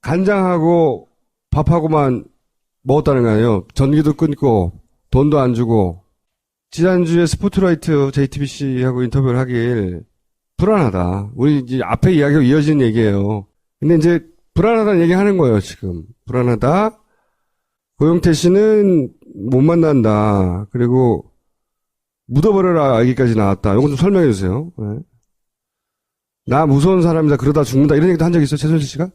간장하고 밥하고만 먹었다는 거 아니에요. 전기도 끊고 돈도 안 주고. 지난주에 스포트라이트 JTBC하고 인터뷰를 하길 불안하다. 우리 이제 앞에 이야기가 이어지는 얘기예요. 근데 이제 불안하다는 얘기 하는 거예요, 지금. 불안하다. 고영태 씨는 못 만난다. 그리고 묻어버려라 얘기까지 나왔다. 이건 좀 설명해 주세요. 네. 나 무서운 사람이다. 그러다 죽는다. 이런 얘기도 한 적 있어요, 최순실 씨가?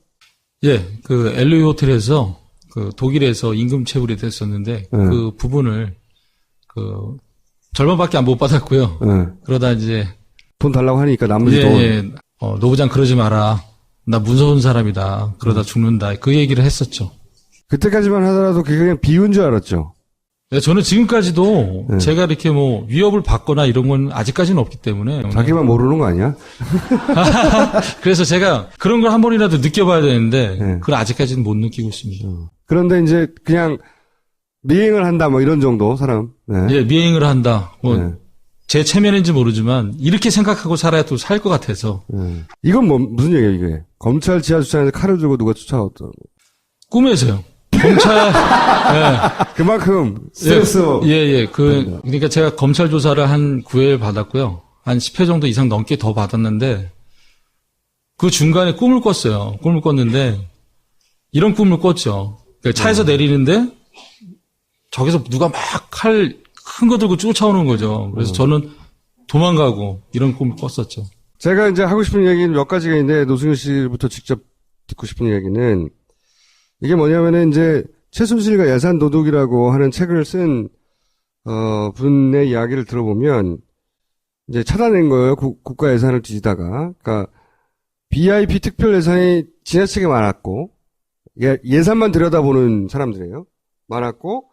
예, 그 엘로이 호텔에서 그 독일에서 임금 체불이 됐었는데 그 부분을 그 절반밖에 못 받았고요. 그러다 이제 돈 달라고 하니까 나머지 돈. 예, 노부장 그러지 마라. 나 무서운 사람이다. 그러다 죽는다. 그 얘기를 했었죠. 그때까지만 하더라도 그게 그냥 비유인 줄 알았죠. 네, 저는 지금까지도 제가 이렇게 뭐 위협을 받거나 이런 건 아직까지는 없기 때문에. 자기만 모르는 거 아니야? 그래서 제가 그런 걸 한 번이라도 느껴봐야 되는데 그걸 아직까지는 못 느끼고 있습니다. 그런데 이제 그냥 미행을 한다 뭐 이런 정도 사람. 네. 예, 미행을 한다. 뭐 제 체면인지 모르지만 이렇게 생각하고 살아야 또 살 것 같아서. 이건 뭐 무슨 얘기예요 이게? 검찰 지하주차장에서 칼을 들고 누가 쫓아왔다. 꿈에서요. 검찰. 예. 그만큼 스트레스. 예. 그러니까 제가 검찰 조사를 한 9회 받았고요. 한 10회 정도 이상 넘게 더 받았는데 그 중간에 꿈을 꿨어요. 꿈을 꿨는데 이런 꿈을 꿨죠. 그러니까 차에서 내리는데 저기서 누가 막 칼 큰 거 들고 쫓아오는 거죠. 그래서 저는 도망가고 이런 꿈을 꿨었죠. 제가 이제 하고 싶은 얘기는 몇 가지가 있는데 노승일 씨부터 직접 듣고 싶은 얘기는 이게 뭐냐면은 이제 최순실과 예산 도둑이라고 하는 책을 쓴 분의 이야기를 들어보면 이제 찾아낸 거예요. 국가 예산을 뒤지다가. 그러니까 BIP 특별 예산이 지나치게 많았고 예산만 들여다보는 사람들이에요. 많았고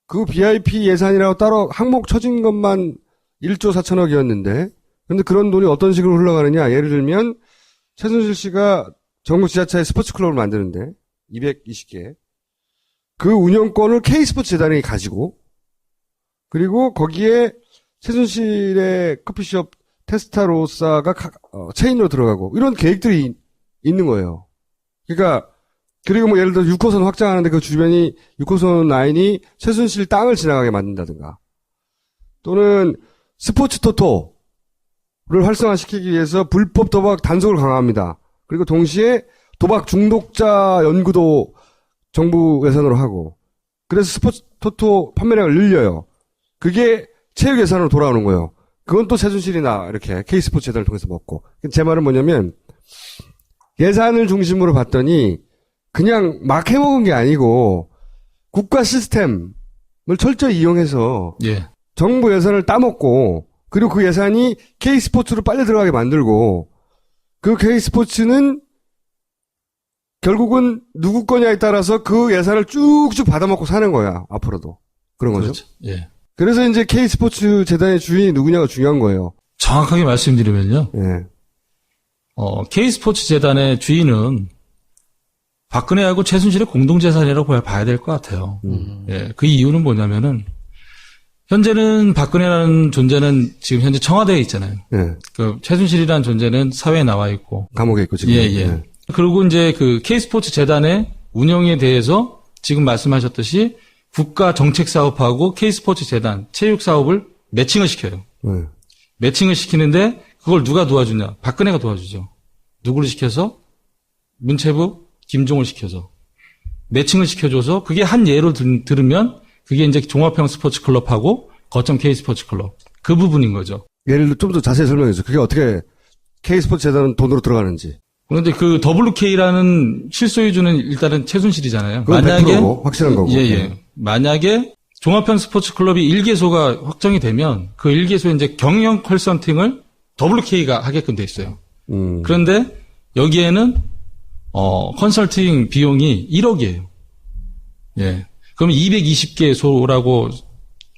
그 BIP 예산이라고 따로 항목 쳐진 것만 1조 4천억이었는데 근데 그런 돈이 어떤 식으로 흘러가느냐. 예를 들면 최순실 씨가 전국 지하철에 스포츠 클럽을 만드는데 220개. 그 운영권을 K스포츠 재단이 가지고 그리고 거기에 최순실의 커피숍 테스타로사가 체인으로 들어가고 이런 계획들이 있는 거예요. 그러니까 그리고 뭐 예를 들어 6호선 확장하는데 그 주변이 6호선 라인이 최순실 땅을 지나가게 만든다든가 또는 스포츠 토토를 활성화시키기 위해서 불법 도박 단속을 강화합니다. 그리고 동시에 도박 중독자 연구도 정부 예산으로 하고 그래서 스포츠 토토 판매량을 늘려요. 그게 체육 예산으로 돌아오는 거예요. 그건 또 최순실이나 이렇게 K스포츠 재단을 통해서 먹고 제 말은 뭐냐면 예산을 중심으로 봤더니 그냥 막 해먹은 게 아니고 국가 시스템을 철저히 이용해서 정부 예산을 따먹고 그리고 그 예산이 K스포츠로 빨리 들어가게 만들고 그 K스포츠는 결국은 누구 거냐에 따라서 그 예산을 쭉쭉 받아먹고 사는 거야. 앞으로도. 그런 거죠. 그렇죠. 예. 그래서 이제 K스포츠 재단의 주인이 누구냐가 중요한 거예요. 정확하게 말씀드리면요. 예. K스포츠 재단의 주인은 박근혜하고 최순실의 공동재산이라고 봐야 될 것 같아요. 예. 그 이유는 뭐냐면은 현재는 박근혜라는 존재는 지금 현재 청와대에 있잖아요. 예. 그 최순실이라는 존재는 사회에 나와 있고 감옥에 있고 지금. 예. 그리고 이제 그 K스포츠 재단의 운영에 대해서 지금 말씀하셨듯이 국가 정책 사업하고 K스포츠 재단 체육 사업을 매칭을 시켜요. 매칭을 시키는데 그걸 누가 도와주냐? 박근혜가 도와주죠. 누구를 시켜서? 문체부 김종을 시켜서 매칭을 시켜줘서 그게 한 예로 들으면 그게 이제 종합형 스포츠 클럽하고 거점 K스포츠 클럽 그 부분인 거죠. 예를 들어 좀 더 자세히 설명해 주세요. 그게 어떻게 K스포츠 재단은 돈으로 들어가는지. 그런데 그 WK라는 실소유주는 일단은 최순실이잖아요. 만약에 100%고, 확실한 거고. 예. 만약에 종합형 스포츠 클럽이 1개소가 확정이 되면 그 1개소에 이제 경영 컨설팅을 WK가 하게끔 돼 있어요. 그런데 여기에는 컨설팅 비용이 1억이에요. 예. 그러면 220개소라고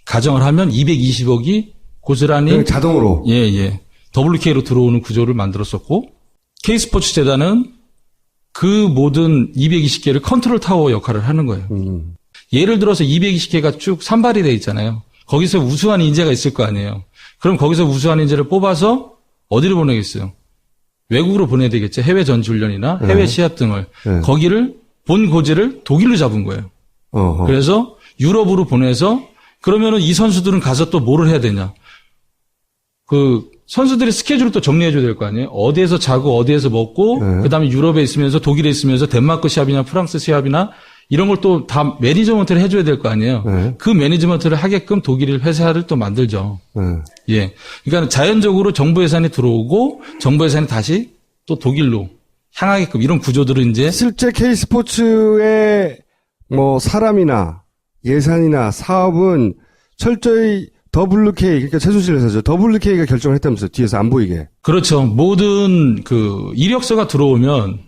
가정을 하면 220억이 고스란히 자동으로 예. WK로 들어오는 구조를 만들었었고 K스포츠 재단은 그 모든 220개를 컨트롤 타워 역할을 하는 거예요. 예를 들어서 220개가 쭉 산발이 돼 있잖아요. 거기서 우수한 인재가 있을 거 아니에요. 그럼 거기서 우수한 인재를 뽑아서 어디로 보내겠어요? 외국으로 보내야 되겠죠. 해외 전지훈련이나 해외 시합 등을. 네. 거기를 본 고지를 독일로 잡은 거예요. 어허. 그래서 유럽으로 보내서 그러면은 이 선수들은 가서 또 뭐를 해야 되냐. 그 선수들의 스케줄을 또 정리해줘야 될 거 아니에요. 어디에서 자고 어디에서 먹고 네. 그다음에 유럽에 있으면서 독일에 있으면서 덴마크 시합이나 프랑스 시합이나 이런 걸 또 다 매니지먼트를 해줘야 될 거 아니에요. 네. 그 매니지먼트를 하게끔 독일 회사를 또 만들죠. 네. 예. 그러니까 자연적으로 정부 예산이 들어오고 정부 예산이 다시 또 독일로 향하게끔 이런 구조들을 이제 실제 K스포츠의 뭐 사람이나 예산이나 사업은 철저히 WK, 그러니까 최순실 회사죠. WK가 결정을 했다면서요. 뒤에서 안 보이게. 그렇죠. 모든 그 이력서가 들어오면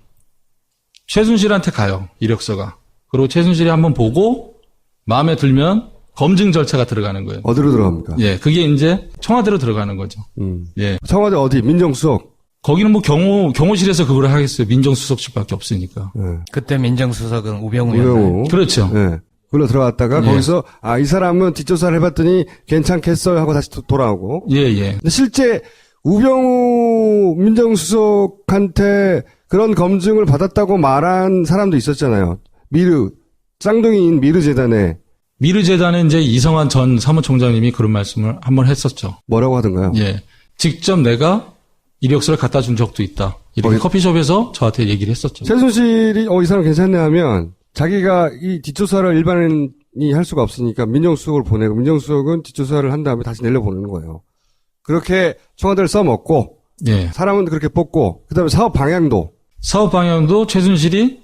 최순실한테 가요. 이력서가. 그리고 최순실이 한번 보고 마음에 들면 검증 절차가 들어가는 거예요. 어디로 들어갑니까? 예. 그게 이제 청와대로 들어가는 거죠. 예. 청와대 어디? 민정수석. 거기는 뭐 경호실에서 그걸 하겠어요. 민정수석실밖에 없으니까. 네. 그때 민정수석은 우병우였나요? 우병우. 그렇죠. 네. 그걸로 들어갔다가 예. 거기서 이 사람은 뒷조사를 해봤더니 괜찮겠어요 하고 다시 돌아오고. 예, 예. 근데 실제 우병우 민정수석한테 그런 검증을 받았다고 말한 사람도 있었잖아요. 쌍둥이인 미르재단에 미르재단에 이제 이성환 전 사무총장님이 그런 말씀을 한번 했었죠. 뭐라고 하던가요? 예. 직접 내가 이력서를 갖다 준 적도 있다. 이렇게 커피숍에서 저한테 얘기를 했었죠. 최순실이 이 사람 괜찮네 하면 자기가 이 뒷조사를 일반인이 할 수가 없으니까 민정수석을 보내고 민정수석은 뒷조사를 한 다음에 다시 내려보내는 거예요. 그렇게 청와대를 써먹고 예. 사람은 그렇게 뽑고 그다음에 사업 방향도 사업 방향도 최순실이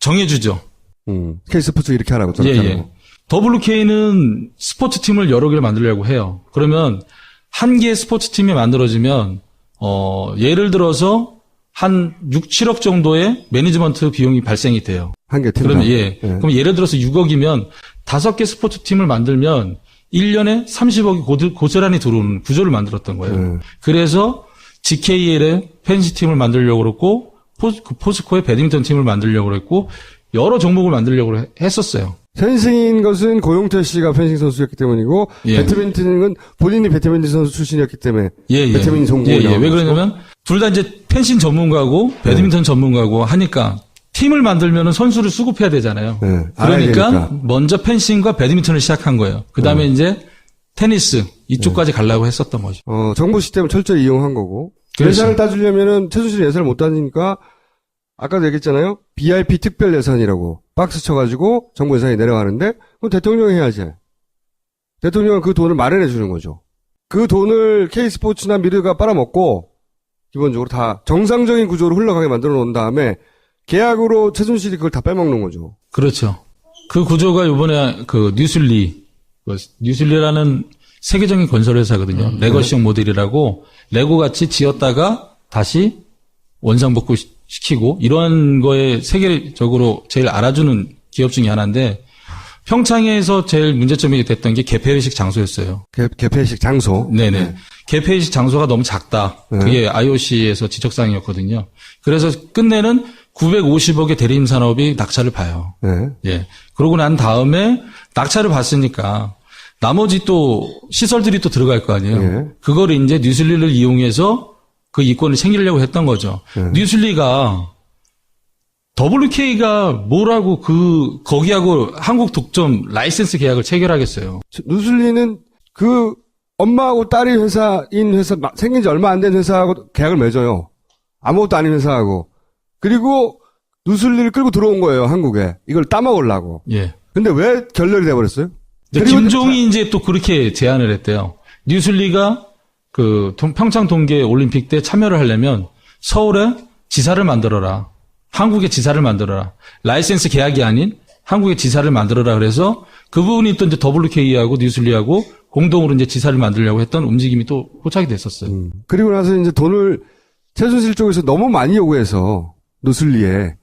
정해주죠. K스포츠 이렇게 하라고 예, 저렇게 예. 하라고. WK는 스포츠팀을 여러 개를 만들려고 해요. 그러면 한 개의 스포츠팀이 만들어지면, 예를 들어서 한 6, 7억 정도의 매니지먼트 비용이 발생이 돼요. 한 개 팀. 그러면 예. 그럼 예를 들어서 6억이면 5개 스포츠팀을 만들면 1년에 30억이 고스란히 들어오는 구조를 만들었던 거예요. 그래서 GKL의 펜시팀을 만들려고 그랬고, 포스코의 배드민턴 팀을 만들려고 그랬고, 여러 종목을 만들려고 했었어요. 펜싱인 것은 고용태 씨가 펜싱 선수였기 때문이고, 예. 배드민턴은 본인이 배드민턴 선수 출신이었기 때문에, 예, 예. 배드민턴 전공이 왜 그러냐면, 둘 다 이제 펜싱 전문가고, 배드민턴 전문가고 하니까, 팀을 만들면 선수를 수급해야 되잖아요. 네, 알아야 그러니까, 되니까. 먼저 펜싱과 배드민턴을 시작한 거예요. 그 다음에 이제, 테니스, 이쪽까지 가려고 했었던 거죠. 정부 시스템을 철저히 이용한 거고, 그렇죠. 예산을 따지려면은 최순실이 예산을 못 따지니까, 아까도 얘기했잖아요. BIP 특별 예산이라고 박스 쳐가지고 정부 예산이 내려가는데 그럼 대통령이 해야지. 대통령은 그 돈을 마련해 주는 거죠. 그 돈을 K스포츠나 미르가 빨아먹고 기본적으로 다 정상적인 구조로 흘러가게 만들어 놓은 다음에 계약으로 최순실이 그걸 다 빼먹는 거죠. 그렇죠. 그 구조가 요번에 그 뉴슬리라는 세계적인 건설회사거든요. 레거시형 모델이라고 레고 같이 지었다가 다시 원상복구 시키고 이런 거에 세계적으로 제일 알아주는 기업 중에 하나인데 평창에서 제일 문제점이 됐던 게 개폐회식 장소였어요. 개폐식 장소. 네네. 네. 개폐회식 장소가 너무 작다. 그게 IOC에서 지적사항이었거든요. 그래서 끝내는 950억의 대리임 산업이 낙찰을 봐요. 네. 예. 그러고 난 다음에 낙찰을 봤으니까 나머지 또 시설들이 또 들어갈 거 아니에요. 예. 그거를 이제 뉴슬리를 이용해서 그 이권을 챙기려고 했던 거죠. 뉴슬리가 WK가 뭐라고 거기하고 한국 독점 라이센스 계약을 체결하겠어요. 뉴슬리는 그 엄마하고 딸이 회사인 회사 생긴 지 얼마 안 된 회사하고 계약을 맺어요. 아무것도 아닌 회사하고. 그리고 뉴슬리를 끌고 들어온 거예요, 한국에. 이걸 따먹으려고. 예. 근데 왜 결렬이 돼버렸어요? 김종이 이제 또 그렇게 제안을 했대요. 뉴슬리가 그 평창 동계 올림픽 때 참여를 하려면 서울에 지사를 만들어라. 한국에 지사를 만들어라. 라이센스 계약이 아닌 한국에 지사를 만들어라. 그래서 그 부분이 또 이제 WK하고 뉴슬리하고 공동으로 이제 지사를 만들려고 했던 움직임이 또 포착이 됐었어요. 그리고 나서 이제 돈을 최순실 쪽에서 너무 많이 요구해서 뉴슬리에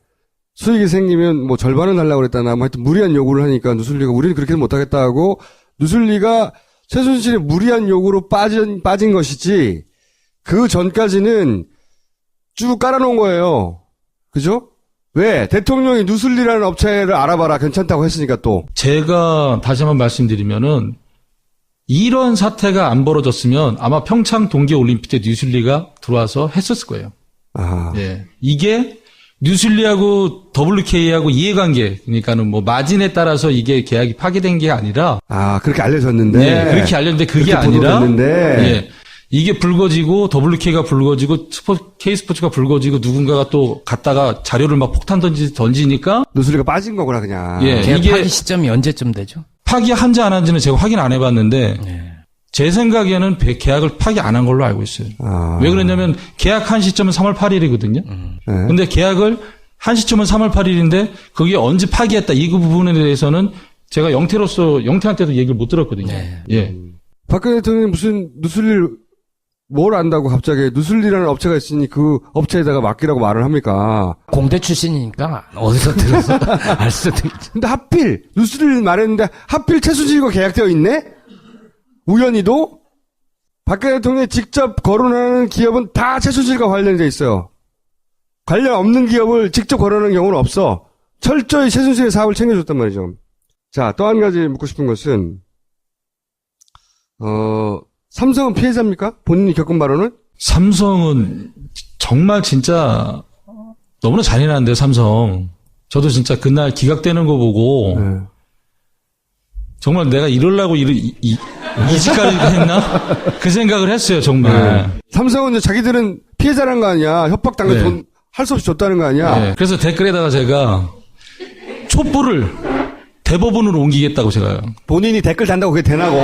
수익이 생기면 뭐 절반은 달라고 그랬다나 뭐 하여튼 무리한 요구를 하니까 뉴슬리가 우리는 그렇게는 못하겠다 하고 뉴슬리가 최순실의 무리한 요구로 빠진 것이지 그 전까지는 쭉 깔아놓은 거예요. 그죠? 왜? 대통령이 뉴슬리라는 업체를 알아봐라 괜찮다고 했으니까 또. 제가 다시 한번 말씀드리면은 이런 사태가 안 벌어졌으면 아마 평창 동계올림픽 때 뉴슬리가 들어와서 했었을 거예요. 아. 예. 이게 뉴슬리하고 WK하고 이해관계, 그러니까는 뭐 마진에 따라서 이게 계약이 파기된 게 아니라, 아, 그렇게 알려졌는데. 네, 그렇게 알렸는데 그게 그렇게 아니라, 보도됐는데. 예. 이게 불거지고 WK가 불거지고 K스포츠가 불거지고 누군가가 또 갔다가 자료를 막 폭탄 던지니까 누슬리가 빠진 거구나, 그냥. 예. 계약 이게 파기 시점이 언제쯤 되죠? 파기한지 안 한지는 제가 확인 안 해봤는데 네. 제 생각에는 계약을 파기 안 한 걸로 알고 있어요. 아. 왜 그러냐면 계약한 시점은 3월 8일이거든요. 네. 근데 계약을 한 시점은 3월 8일인데 그게 언제 파기했다 이 부분에 대해서는 제가 영태한테도 얘기를 못 들었거든요. 네. 예. 박근혜 대통령이 무슨 누슬리 뭘 안다고 갑자기 누슬리라는 업체가 있으니 그 업체에다가 맡기라고 말을 합니까? 공대 출신이니까 어디서 들어서 알 수도 있죠. 근데 하필 누슬리를 말했는데 하필 최순실과 계약되어 있네? 우연히도 박근혜 대통령이 직접 거론하는 기업은 다 최순실과 관련돼 있어요. 관련 없는 기업을 직접 거론하는 경우는 없어. 철저히 최순실의 사업을 챙겨줬단 말이죠. 자, 또 한 가지 묻고 싶은 것은 삼성은 피해자입니까? 본인이 겪은 바로는? 삼성은 정말 진짜 너무나 잔인한데 삼성. 저도 진짜 그날 기각되는 거 보고 네. 정말 내가 이러려고 이직까지 했나? 그 생각을 했어요, 정말. 삼성은 이제 자기들은 피해자란 거 아니야. 협박당해 네. 돈 할 수 없이 줬다는 거 아니야. 네, 그래서 댓글에다가 제가 촛불을 대법원으로 옮기겠다고 제가. 본인이 댓글 단다고 그게 되나고.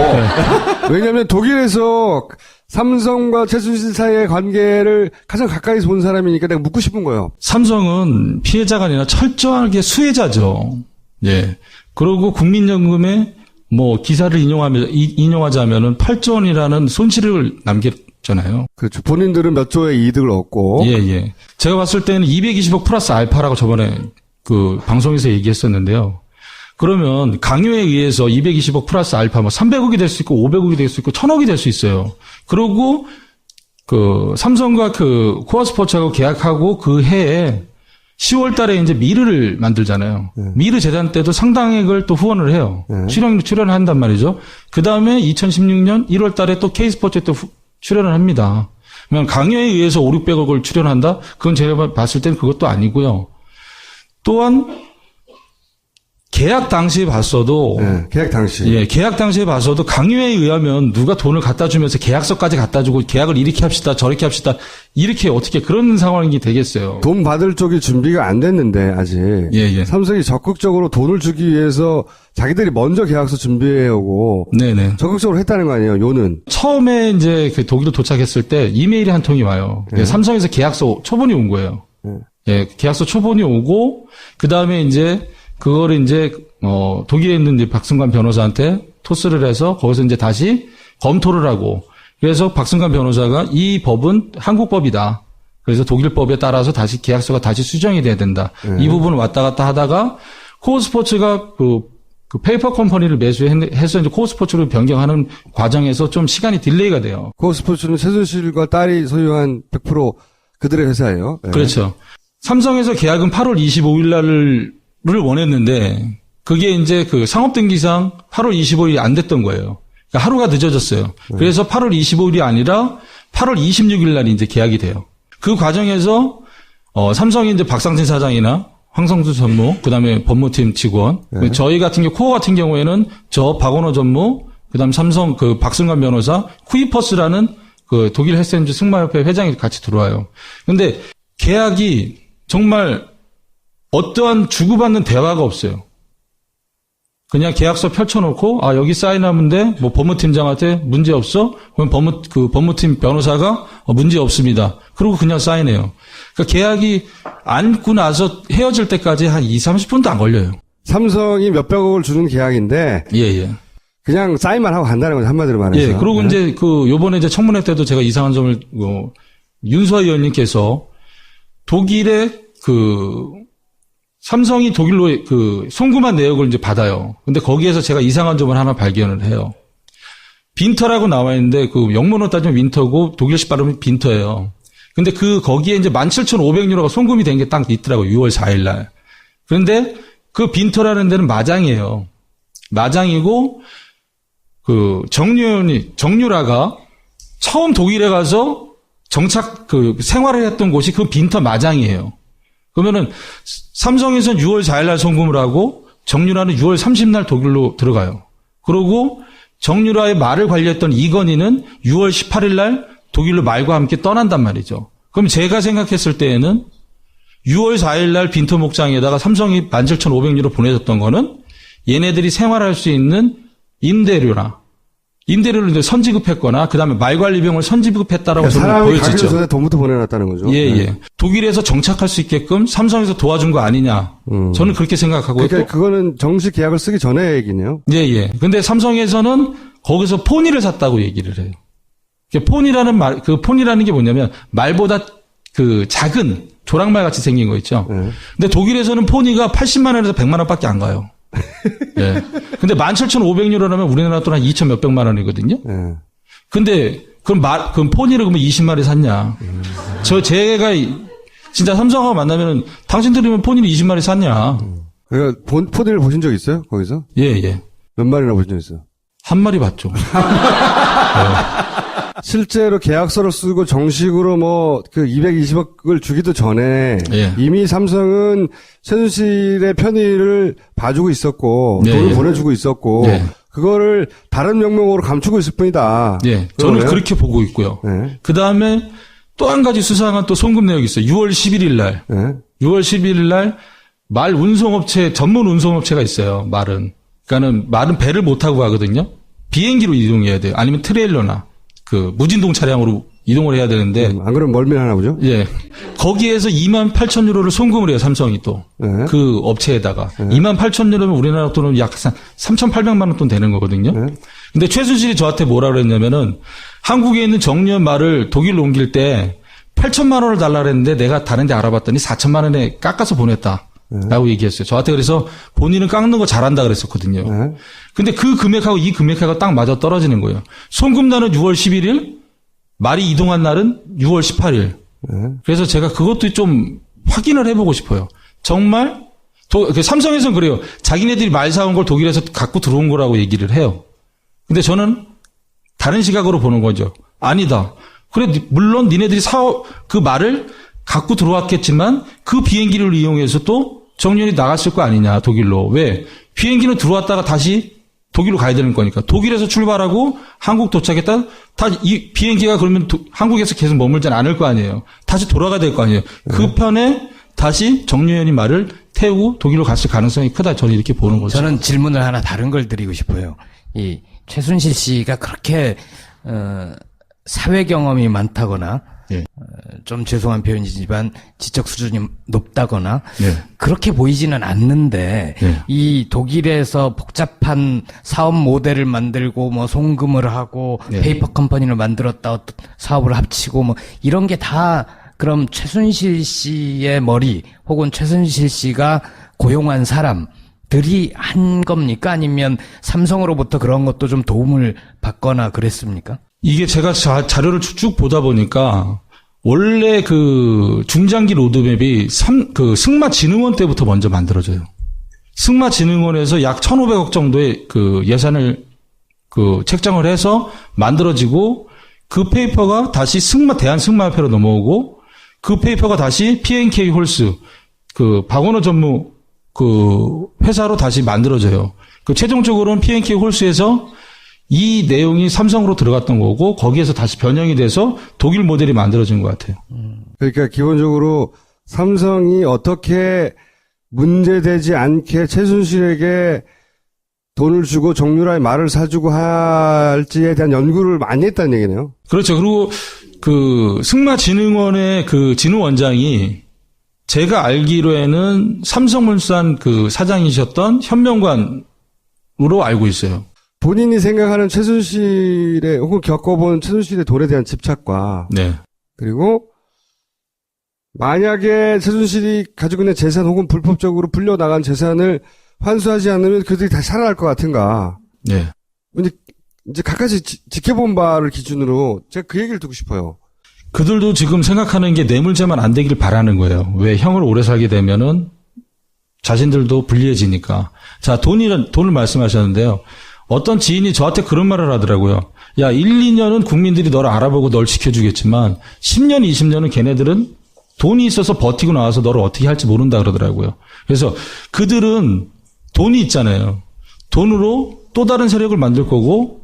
왜냐면 독일에서 삼성과 최순실 사이의 관계를 가장 가까이서 본 사람이니까 내가 묻고 싶은 거예요. 삼성은 피해자가 아니라 철저하게 수혜자죠. 예. 그리고 국민연금에 뭐 기사를 인용하자면은 8조 원이라는 손실을 남겼잖아요. 그렇죠. 본인들은 몇 조의 이득을 얻고. 예, 예. 제가 봤을 때는 220억 플러스 알파라고 저번에 그 방송에서 얘기했었는데요. 그러면 강요에 의해서 220억 플러스 알파 뭐 300억이 될 수 있고 500억이 될 수 있고 1000억이 될 수 있어요. 그러고 그 삼성과 그 코아스포츠하고 계약하고 그 해에 10월 달에 이제 미르를 만들잖아요. 미르 재단 때도 상당액을 또 후원을 해요. 출연을 한단 말이죠. 그 다음에 2016년 1월 달에 또 K스포츠에 또 출연을 합니다. 그러면 강요에 의해서 5, 600억을 출연한다? 그건 제가 봤을 때는 그것도 아니고요. 또한 계약 당시에 봤어도 네, 계약 당시. 예, 계약 당시에 봐서도 강요에 의하면 누가 돈을 갖다 주면서 계약서까지 갖다 주고 계약을 이렇게 합시다 저렇게 합시다 이렇게 어떻게 그런 상황이 되겠어요. 돈 받을 쪽이 준비가 안 됐는데 아직. 예, 예. 삼성이 적극적으로 돈을 주기 위해서 자기들이 먼저 계약서 준비해오고 네네. 적극적으로 했다는 거 아니에요. 요는. 처음에 이제 그 독일 도착했을 때 이메일이 한 통이 와요. 삼성에서 계약서 초본이 온 거예요. 예, 계약서 초본이 오고 그 다음에 이제 그거를 이제 독일에 있는 이제 박승관 변호사한테 토스를 해서 거기서 이제 다시 검토를 하고 그래서 박승관 변호사가 이 법은 한국 법이다. 그래서 독일 법에 따라서 다시 계약서가 다시 수정이 돼야 된다. 이 부분을 왔다 갔다 하다가 코어스포츠가 그 페이퍼 컴퍼니를 매수해서 이제 코어스포츠로 변경하는 과정에서 좀 시간이 딜레이가 돼요. 코스포츠는 최순실과 딸이 소유한 100% 그들의 회사예요. 네. 그렇죠. 삼성에서 계약은 8월 25일 날을 원했는데 그게 이제 그 상업등기상 8월 25일이 안 됐던 거예요. 그러니까 하루가 늦어졌어요. 그래서 8월 25일이 아니라 8월 26일 날이 이제 계약이 돼요. 그 과정에서 삼성이 이제 박상진 사장이나 황성수 전무, 그다음에 법무팀 직원, 저희 같은 경우 코어 같은 경우에는 저 박원호 전무, 그다음 삼성 그 박승관 변호사, 쿠이퍼스라는 그 독일 헬스엔즈 승마협회 회장이 같이 들어와요. 근데 계약이 정말 어떠한 주고받는 대화가 없어요. 그냥 계약서 펼쳐놓고 여기 사인하면 돼. 뭐 법무팀장한테 문제 없어? 그럼 법무팀 변호사가 문제 없습니다. 그리고 그냥 사인해요. 그러니까 계약이 안고 나서 헤어질 때까지 한 20-30분도 안 걸려요. 삼성이 몇백억을 주는 계약인데 예. 그냥 사인만 하고 간다는 거죠. 한마디로 말해서. 예. 그리고 이제 요번에 이제 청문회 때도 제가 이상한 점을 윤수아 의원님께서 독일의 삼성이 독일로 송금한 내역을 이제 받아요. 근데 거기에서 제가 이상한 점을 하나 발견을 해요. 빈터라고 나와 있는데 영문으로 따지면 윈터고 독일식 발음이 빈터예요. 근데 거기에 이제 17,500유로가 송금이 된 게 딱 있더라고요. 6월 4일 날. 그런데 그 빈터라는 데는 마장이에요. 마장이고 정유라가 처음 독일에 가서 생활을 했던 곳이 그 빈터 마장이에요. 그러면은 삼성에서는 6월 4일 날 송금을 하고 정유라는 6월 30일 독일로 들어가요. 그리고 정유라의 말을 관리했던 이건희는 6월 18일 날 독일로 말과 함께 떠난단 말이죠. 그럼 제가 생각했을 때에는 6월 4일 날 빈터 목장에다가 삼성이 17,500유로 보내줬던 거는 얘네들이 생활할 수 있는 임대료를 이제 선지급했거나 그다음에 말관리비용을 선지급했다라고 저는 사람이 가기 보여지죠. 전에 돈부터 보내놨다는 거죠. 예, 네. 예. 독일에서 정착할 수 있게끔 삼성에서 도와준 거 아니냐. 저는 그렇게 생각하고 그러니까 또 그거는 정식 계약을 쓰기 전에 얘기네요. 예, 예. 근데 삼성에서는 거기서 포니를 샀다고 얘기를 해요. 폰이라는 게 뭐냐면 말보다 그 작은 조랑말 같이 생긴 거 있죠. 네. 근데 독일에서는 포니가 80만 원에서 100만 원밖에 안 가요. 예. 근데 17,500유로라면 우리나라 돈 한 2천 몇백만 원이거든요. 네. 근데 그럼 포니를 그러면 20마리 샀냐? 제가 진짜 삼성하고 만나면은 당신들이면 포니를 20마리 샀냐? 그러니까 포니를 보신 적 있어요? 거기서? 예, 예. 몇 마리나 보신 적 있어요? 한 마리 봤죠. 실제로 계약서를 쓰고 정식으로 뭐 그 220억을 주기도 전에 예. 이미 삼성은 최순실의 편의를 봐주고 있었고 예, 돈을 예. 보내주고 있었고 예. 그거를 다른 명목으로 감추고 있을 뿐이다. 예. 저는 그러네요? 그렇게 보고 있고요. 네. 그 다음에 또 한 가지 수상한 또 송금 내역이 있어요. 6월 11일 날. 네. 6월 11일 날 말 운송업체, 전문 운송업체가 있어요. 그러니까는 말은 배를 못 타고 가거든요. 비행기로 이동해야 돼요. 아니면 트레일러나 그 무진동 차량으로 이동을 해야 되는데 안 그러면 멀미하나 보죠? 예. 거기에서 28,000유로를 송금을 해요, 삼성이 또. 네. 그 업체에다가. 28,000유로면 우리나라 돈은 약 3,800만 원 돈 되는 거거든요. 네. 근데 최순실이 저한테 뭐라 그랬냐면은 한국에 있는 정유현 말을 독일로 옮길 때 8천만 원을 달라 그랬는데 내가 다른 데 알아봤더니 4천만 원에 깎아서 보냈다. 라고 얘기했어요. 저한테 그래서 본인은 깎는 거 잘한다 그랬었거든요. 네. 근데 그 금액하고 이 금액하고 딱 맞아 떨어지는 거예요. 송금날은 6월 11일, 말이 이동한 날은 6월 18일. 그래서 제가 그것도 좀 확인을 해보고 싶어요. 정말 삼성에서는 그래요. 자기네들이 말 사온 걸 독일에서 갖고 들어온 거라고 얘기를 해요. 근데 저는 다른 시각으로 보는 거죠. 아니다. 그래, 물론 니네들이 그 말을 갖고 들어왔겠지만 그 비행기를 이용해서 또 정유현이 나갔을 거 아니냐, 독일로. 왜? 비행기는 들어왔다가 다시 독일로 가야 되는 거니까. 독일에서 출발하고 한국 도착했다. 다 이 비행기가 그러면 한국에서 계속 머물지 않을 거 아니에요. 다시 돌아가야 될 거 아니에요. 그 편에 다시 정유현이 말을 태우고 독일로 갔을 가능성이 크다. 저는 이렇게 보는 거죠. 저는 질문을 하나 다른 걸 드리고 싶어요. 이 최순실 씨가 그렇게 사회 경험이 많다거나 예. 좀 죄송한 표현이지만 지적 수준이 높다거나 예. 그렇게 보이지는 않는데 예. 이 독일에서 복잡한 사업 모델을 만들고 뭐 송금을 하고 예. 페이퍼 컴퍼니를 만들었다 어떤 사업을 합치고 뭐 이런 게 다 그럼 최순실 씨의 머리 혹은 최순실 씨가 고용한 사람들이 한 겁니까? 아니면 삼성으로부터 그런 것도 좀 도움을 받거나 그랬습니까? 이게 제가 자료를 쭉 보다 보니까 원래 그 중장기 로드맵이 승마진흥원 때부터 먼저 만들어져요. 승마진흥원에서 약 1,500억 정도의 그 예산을 책정을 해서 만들어지고 그 페이퍼가 다시 대한승마협회로 넘어오고 그 페이퍼가 다시 P&K 홀스 박원호 전무 회사로 다시 만들어져요. 최종적으로는 P&K 홀스에서 이 내용이 삼성으로 들어갔던 거고 거기에서 다시 변형이 돼서 독일 모델이 만들어진 것 같아요. 그러니까 기본적으로 삼성이 어떻게 문제되지 않게 최순실에게 돈을 주고 정유라의 말을 사주고 할지에 대한 연구를 많이 했다는 얘기네요. 그렇죠. 그리고 승마진흥원의 진흥원장이 제가 알기로에는 삼성물산 사장이셨던 현명관으로 알고 있어요. 본인이 생각하는 최순실의 혹은 겪어본 최순실의 돈에 대한 집착과 네. 그리고 만약에 최순실이 가지고 있는 재산 혹은 불법적으로 불려나간 재산을 환수하지 않으면 그들이 다시 살아날 것 같은가. 네. 이제 각가지 지켜본 바를 기준으로 제가 그 얘기를 듣고 싶어요. 그들도 지금 생각하는 게 뇌물죄만 안 되길 바라는 거예요. 왜 형을 오래 살게 되면은 자신들도 불리해지니까. 자, 돈을 말씀하셨는데요. 어떤 지인이 저한테 그런 말을 하더라고요. 야, 1, 2년은 국민들이 너를 알아보고 널 지켜주겠지만 10년, 20년은 걔네들은 돈이 있어서 버티고 나와서 너를 어떻게 할지 모른다 그러더라고요. 그래서 그들은 돈이 있잖아요. 돈으로 또 다른 세력을 만들 거고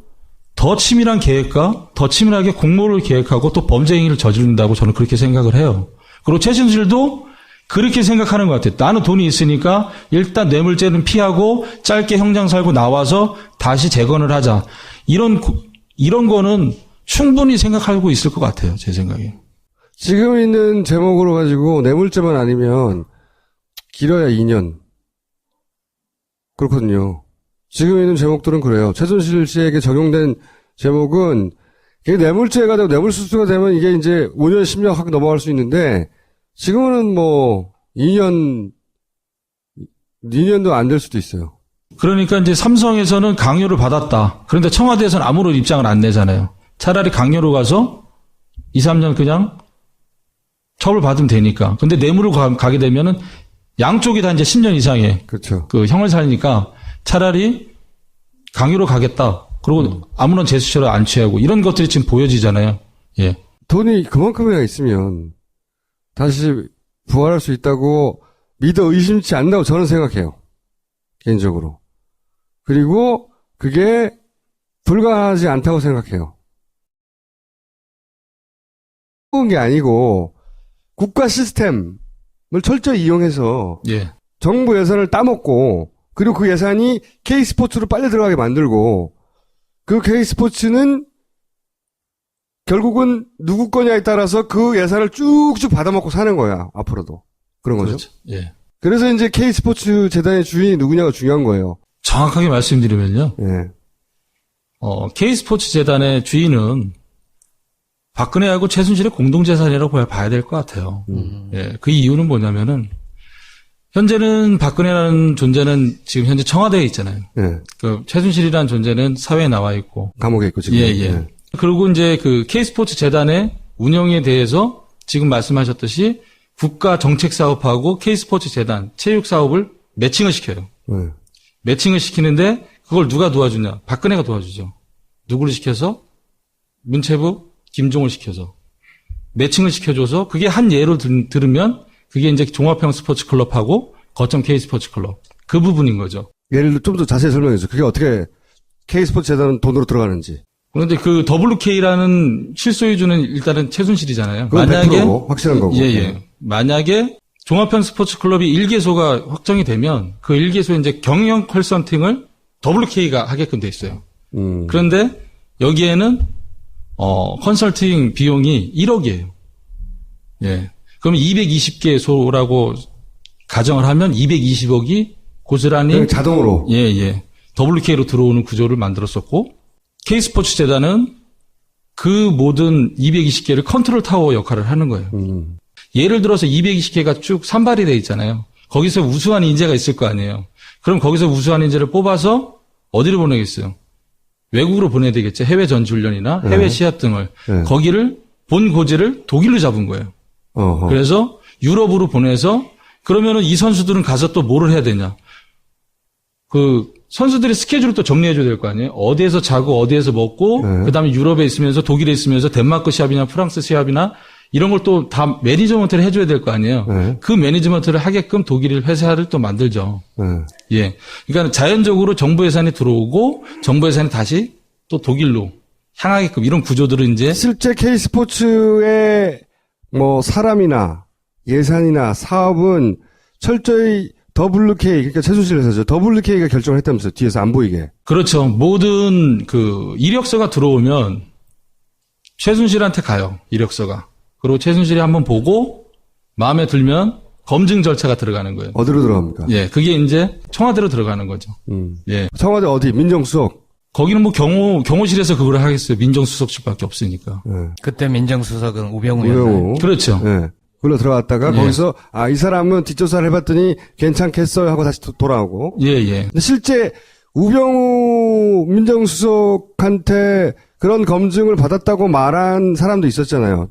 더 치밀한 계획과 더 치밀하게 공모를 계획하고 또 범죄 행위를 저지른다고 저는 그렇게 생각을 해요. 그리고 최순실도 그렇게 생각하는 것 같아요. 나는 돈이 있으니까 일단 뇌물죄는 피하고 짧게 형장 살고 나와서 다시 재건을 하자. 이런 거는 충분히 생각하고 있을 것 같아요. 제 생각에. 지금 있는 제목으로 가지고 뇌물죄만 아니면 길어야 2년. 그렇거든요. 지금 있는 제목들은 그래요. 최순실 씨에게 적용된 제목은 이게 뇌물죄가 되고 뇌물수수가 되면 이게 이제 5년, 10년 확 넘어갈 수 있는데 지금은 뭐 2년도 안 될 수도 있어요. 그러니까 이제 삼성에서는 강요를 받았다. 그런데 청와대에서는 아무런 입장을 안 내잖아요. 차라리 강요로 가서 2, 3년 그냥 처벌받으면 되니까. 근데 뇌물을 가게 되면은 양쪽이 다 이제 10년 이상의 그렇죠. 그 형을 살니까 차라리 강요로 가겠다. 그리고 아무런 제스처를 안 취하고 이런 것들이 지금 보여지잖아요. 예. 돈이 그만큼이나 있으면 다시 부활할 수 있다고 믿어 의심치 않는다고 저는 생각해요. 개인적으로. 그리고 그게 불가하지 않다고 생각해요. 그런 게 아니고 국가 시스템을 철저히 이용해서 예. 정부 예산을 따먹고 그리고 그 예산이 K스포츠로 빨리 들어가게 만들고 그 K스포츠는 결국은 누구 거냐에 따라서 그 예산을 쭉쭉 받아먹고 사는 거야. 앞으로도. 그런 거죠. 그렇죠. 예. 그래서 이제 K스포츠 재단의 주인이 누구냐가 중요한 거예요. 정확하게 말씀드리면요. 예. K스포츠 재단의 주인은 박근혜하고 최순실의 공동재산이라고 봐야 될 것 같아요. 예. 그 이유는 뭐냐면은 현재는 박근혜라는 존재는 지금 현재 청와대에 있잖아요. 예. 그 최순실이라는 존재는 사회에 나와 있고. 감옥에 있고 지금. 예, 예. 그리고 이제 그 K스포츠 재단의 운영에 대해서 지금 말씀하셨듯이 국가 정책 사업하고 K스포츠 재단 체육 사업을 매칭을 시켜요. 예. 매칭을 시키는데 그걸 누가 도와주냐? 박근혜가 도와주죠. 누구를 시켜서? 문체부 김종을 시켜서 매칭을 시켜줘서 그게 한 예로 들으면 그게 이제 종합형 스포츠 클럽하고 거점 K 스포츠 클럽 그 부분인 거죠. 예를 들어 좀 더 자세히 설명해 주세요. 그게 어떻게 K스포츠 재단은 돈으로 들어가는지. 그런데 그 WK라는 실소유주는 일단은 최순실이잖아요. 그건 100%고, 확실한 거고. 예, 예. 만약에 종합형 스포츠 클럽이 1개소가 확정이 되면 그 1개소에 이제 경영 컨설팅을 WK가 하게끔 돼 있어요. 그런데 여기에는 컨설팅 비용이 1억이에요. 예. 그럼 220개소라고 가정을 하면 220억이 고스란히 자동으로. 예, 예. WK로 들어오는 구조를 만들었었고 K스포츠 재단은 그 모든 220개를 컨트롤 타워 역할을 하는 거예요. 예를 들어서 220개가 쭉 산발이 돼 있잖아요. 거기서 우수한 인재가 있을 거 아니에요. 그럼 거기서 우수한 인재를 뽑아서 어디를 보내겠어요? 외국으로 보내야 되겠죠. 해외 전지훈련이나 해외 시합 등을. 거기를 본 고지를 독일로 잡은 거예요. 어허. 그래서 유럽으로 보내서 그러면은 이 선수들은 가서 또 뭐를 해야 되냐? 그 선수들의 스케줄을 또 정리해줘야 될 거 아니에요? 어디에서 자고 어디에서 먹고 그다음에 유럽에 있으면서 독일에 있으면서 덴마크 시합이나 프랑스 시합이나 이런 걸 또 다 매니지먼트를 해줘야 될 거 아니에요? 그 매니지먼트를 하게끔 독일 회사를 또 만들죠. 예. 그러니까 자연적으로 정부 예산이 들어오고 정부 예산이 다시 또 독일로 향하게끔 이런 구조들은 이제 실제 K스포츠의 뭐 사람이나 예산이나 사업은 철저히 WK, 그러니까 최순실 회사죠. WK가 결정을 했다면서요. 뒤에서 안 보이게. 그렇죠. 모든 그 이력서가 들어오면 최순실한테 가요. 이력서가. 그리고 최순실이 한번 보고 마음에 들면 검증 절차가 들어가는 거예요. 어디로 들어갑니까? 예, 그게 이제 청와대로 들어가는 거죠. 예. 청와대 어디? 민정수석. 거기는 뭐 경호실에서 그걸 하겠어요. 민정수석실밖에 없으니까. 그때 민정수석은 우병우였나요? 우병우. 그렇죠. 예. 불러 들어갔다가 거기서 이 사람은 뒷조사를 해봤더니 괜찮겠어요 하고 다시 돌아오고. 예, 예. 근데 실제 우병우 민정수석한테 그런 검증을 받았다고 말한 사람도 있었잖아요.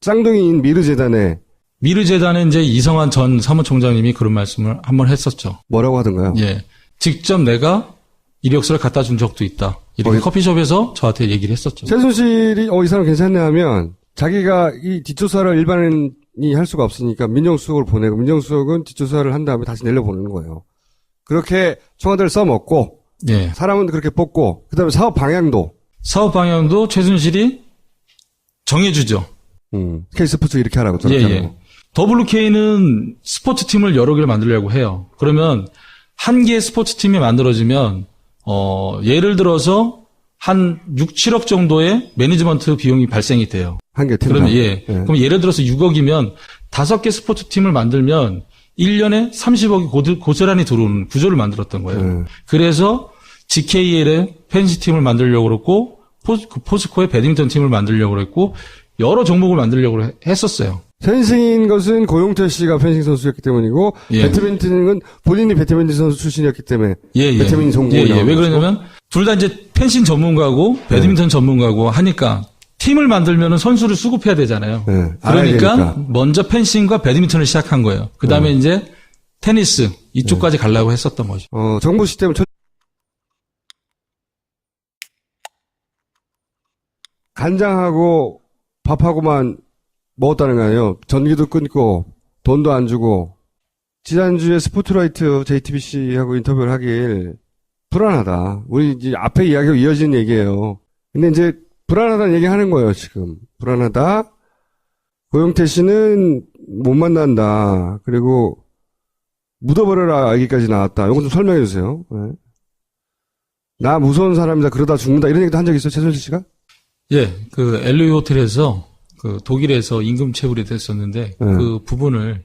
쌍둥이인 미르재단에. 미르재단에 이제 이성환 전 사무총장님이 그런 말씀을 한번 했었죠. 뭐라고 하던가요? 예. 직접 내가 이력서를 갖다 준 적도 있다. 이렇게 커피숍에서 저한테 얘기를 했었죠. 최순실이 이 사람 괜찮네 하면 자기가 이 뒷조사를 일반인이 할 수가 없으니까 민정수석을 보내고 민정수석은 뒷조사를 한 다음에 다시 내려보내는 거예요. 그렇게 청와대를 써먹고 예. 사람은 그렇게 뽑고 그다음에 사업 방향도 최순실이 정해주죠. K스포츠 이렇게 하라고 예, 저렇게 예. 하라고. WK는 스포츠팀을 여러 개를 만들려고 해요. 그러면 한 개의 스포츠팀이 만들어지면 예를 들어서 한 6, 7억 정도의 매니지먼트 비용이 발생이 돼요. 한 개 팀. 그러면 그럼 예를 들어서 6억이면 5개 스포츠팀을 만들면 1년에 30억이 고스란히 들어오는 구조를 만들었던 거예요. 그래서 GKL의 펜시팀을 만들려고 그랬고 포스코의 배드민턴 팀을 만들려고 그랬고 여러 종목을 만들려고 했었어요. 펜싱인 것은 고용태 씨가 펜싱 선수였기 때문이고 예. 배드민턴은 본인이 배드민턴 선수 출신이었기 때문에 배드민턴 전공을 나온 왜 그러냐면 둘 다 이제 펜싱 전문가고 배드민턴 전문가고 하니까 팀을 만들면은 선수를 수급해야 되잖아요. 그러니까 먼저 펜싱과 배드민턴을 시작한 거예요. 그다음에 이제 테니스 이쪽까지 가려고 했었던 거죠. 정부 시스템은 간장하고 밥하고만 먹었다는 거예요. 전기도 끊고 돈도 안 주고. 지난주에 스포트라이트 JTBC하고 인터뷰를 하길 불안하다. 우리 이제 앞에 이야기가 이어지는 얘기예요. 근데 이제 불안하다는 얘기 하는 거예요, 지금. 불안하다. 고용태 씨는 못 만난다. 그리고 묻어버려라 얘기까지 나왔다. 이거 좀 설명해 주세요. 네. 나 무서운 사람이다. 그러다 죽는다. 이런 얘기도 한 적 있어요, 최순실 씨가? 예, 그 LA 호텔에서 그 독일에서 임금 체불이 됐었는데 그 부분을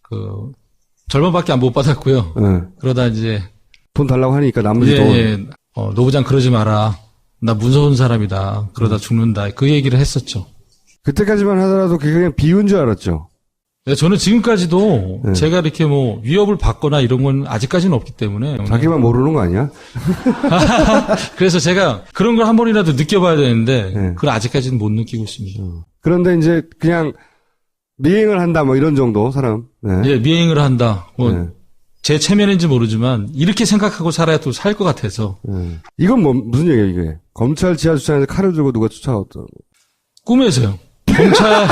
그 절반밖에 못 받았고요. 그러다 이제 돈 달라고 하니까 나머지 돈. 노부장 그러지 마라. 나 무서운 사람이다. 그러다 죽는다. 그 얘기를 했었죠. 그때까지만 하더라도 그게 그냥 비유인 줄 알았죠. 네, 저는 지금까지도 제가 이렇게 뭐 위협을 받거나 이런 건 아직까지는 없기 때문에. 자기만 모르는 거 아니야? 그래서 제가 그런 걸 한 번이라도 느껴봐야 되는데 그걸 아직까지는 못 느끼고 있습니다. 그런데 이제 그냥 미행을 한다 뭐 이런 정도 사람. 네. 예, 미행을 한다. 제 체면인지 모르지만 이렇게 생각하고 살아야 또 살 것 같아서. 이건 뭐 무슨 얘기예요 이게? 검찰 지하주차장에서 칼을 들고 누가 쫓아왔던? 꿈에서요. 검찰.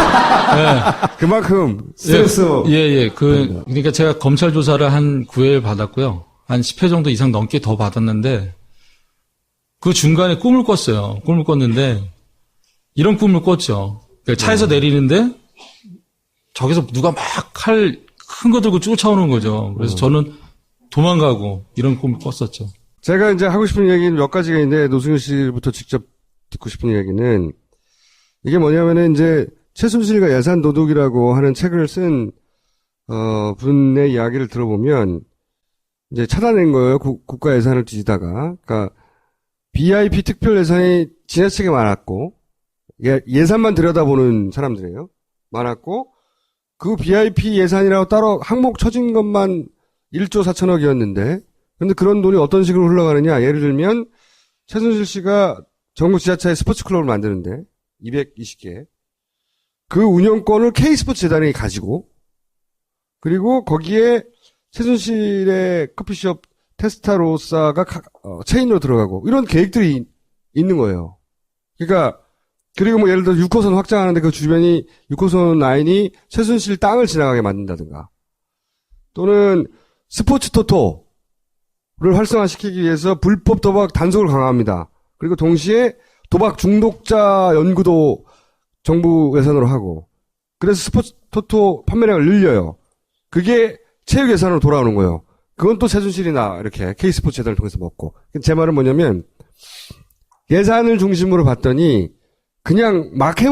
그만큼 스트레스. 그러니까 제가 검찰 조사를 한 9회 받았고요. 한 10회 정도 이상 넘게 더 받았는데 그 중간에 꿈을 꿨어요. 꿈을 꿨는데 이런 꿈을 꿨죠. 그러니까 차에서 내리는데 저기서 누가 막 칼 큰 거 들고 쫓아오는 거죠. 그래서 저는 도망가고 이런 꿈을 꿨었죠. 제가 이제 하고 싶은 얘기는 몇 가지가 있는데 노승일 씨부터 직접 듣고 싶은 얘기는 이게 뭐냐면은 이제 최순실과 예산 도둑이라고 하는 책을 쓴 분의 이야기를 들어보면 이제 찾아낸 거예요. 국가 예산을 뒤지다가. 그러니까 BIP 특별 예산이 지나치게 많았고 예산만 들여다보는 사람들이에요. 많았고 그 BIP 예산이라고 따로 항목 쳐진 것만 1조 4천억이었는데 근데 그런 돈이 어떤 식으로 흘러가느냐. 예를 들면 최순실 씨가 전국 지하차에 스포츠 클럽을 만드는데 220개. 그 운영권을 K스포츠 재단이 가지고 그리고 거기에 최순실의 커피숍 테스타로사가 체인으로 들어가고 이런 계획들이 있는 거예요. 그러니까 그리고 뭐 예를 들어 6호선 확장하는데 그 주변이 6호선 라인이 최순실 땅을 지나가게 만든다든가 또는 스포츠 토토를 활성화시키기 위해서 불법 도박 단속을 강화합니다. 그리고 동시에 도박 중독자 연구도 정부 예산으로 하고 그래서 스포츠 토토 판매량을 늘려요. 그게 체육 예산으로 돌아오는 거예요. 그건 또 최순실이나 이렇게 K스포츠 재단을 통해서 먹고 제 말은 뭐냐면 예산을 중심으로 봤더니 그냥 막 해먹